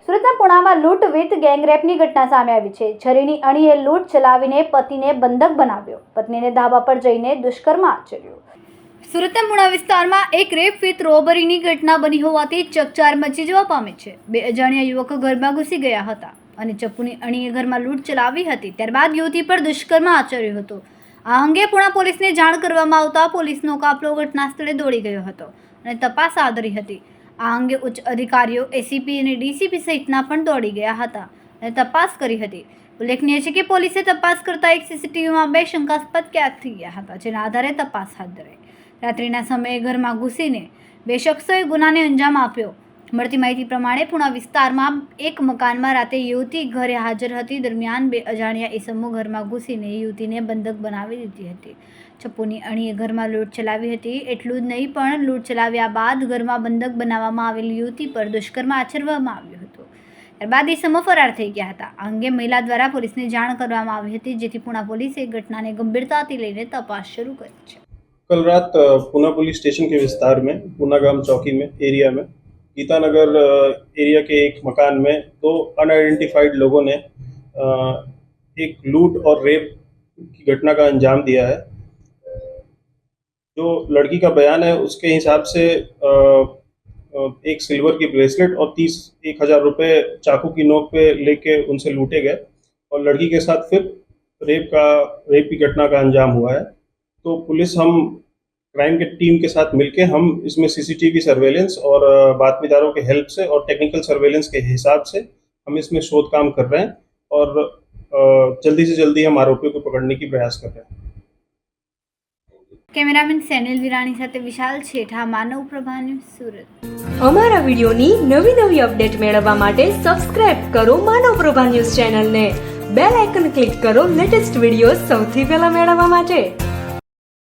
સુરતના પુણામાં લૂંટ વિથ ગેંગરેપની ઘટના સામે આવી છે. છરીની અણીએ લૂંટ ચલાવીને પતિને બંધક બનાવ્યો, પત્નીને ધાબા પર જઈને દુષ્કર્મ આચર્યું. સુરતના પુણા વિસ્તારમાં એક રેપ વિથ રોબરીની ઘટના બની હોવાથી ચકચાર મચી જવા પામી છે. બે અજાણ્યા યુવકો ઘરમાં ઘૂસી ગયા હતા અને ચપ્પુની અણીએ ઘરમાં લૂંટ ચલાવી હતી. ત્યારબાદ યુવતી પર દુષ્કર્મ આચર્યું હતું. આ અંગે પુણા પોલીસને જાણ કરવામાં આવતા પોલીસનો કાફલો ઘટના સ્થળે દોડી ગયો હતો અને તપાસ હાથ ધરી હતી. આ અંગે ઉચ્ચ અધિકારીઓ એસીપી અને ડીસીપી સહિતના પણ દોડી ગયા હતા અને તપાસ કરી હતી. ઉલ્લેખનીય છે કે પોલીસે તપાસ કરતા એક સીસીટીવીમાં 2 શંકાસ્પદ કેદ થઈ ગયા હતા, જેના આધારે તપાસ હાથ ધરાઈ. રાત્રિના સમયે ઘરમાં ઘૂસીને 2 શખ્સોએ ગુનાને અંજામ આપ્યો. મળતી માહિતી પ્રમાણે પુણા વિસ્તારમાં એક મકાનમાં રાતે યુવતી ઘરે હાજર હતી. દરમિયાન 2 અજાણ્યા ઈસમો ઘરમાં ઘૂસીને યુવતીને બંધક બનાવી દીધી હતી. ચપ્પુની અણીએ ઘરમાં લૂંટ ચલાવી હતી. એટલું જ નહીં, પણ લૂંટ ચલાવ્યા બાદ ઘરમાં બંધક બનાવવામાં આવેલી યુવતી પર દુષ્કર્મ આચરવામાં આવ્યું હતું. ત્યારબાદ ઈસમો ફરાર થઈ ગયા હતા. આ અંગે મહિલા દ્વારા પોલીસને જાણ કરવામાં આવી હતી, જેથી પુણા પોલીસે ઘટનાને ગંભીરતાથી લઈને તપાસ શરૂ કરી છે. कल रात पुणे पुलिस स्टेशन के विस्तार में पुणे गांव चौकी में एरिया में गीतानगर एरिया के एक मकान में 2 अनआइडेंटिफाइड लोगों ने एक लूट और रेप की घटना का अंजाम दिया है. जो लड़की का बयान है उसके हिसाब से एक सिल्वर की ब्रेसलेट और 1,000 रुपये चाकू की नोक पे लेके उनसे लूटे गए और लड़की के साथ फिर रेप की घटना का अंजाम हुआ है. तो पुलिस हम क्राइम के टीम के साथ मिलके हम इसमें सीसीटीवी सर्वेलेंस और बातमीदारों के हेल्प से और टेक्निकल सर्वेलेंस के हिसाब से हम इसमें शोध काम कर रहे हैं और जल्दी से जल्दी हम आरोपियों को पकड़ने की प्रयास कर रहे हैं. કેમેરામેન સેનિલ વિરાણી સાથે વિશાલ છેઠા, માનવ પ્રભા ન્યૂઝ, સુરત. અમારા વિડીયોની નવી અપડેટ મેળવવા માટે સબસ્ક્રાઇબ કરો માનવ પ્રભા ન્યૂઝ ચેનલને. બેલ આઇકન ક્લિક કરો લેટેસ્ટ વિડીયો સૌથી પહેલા મેળવવા માટે.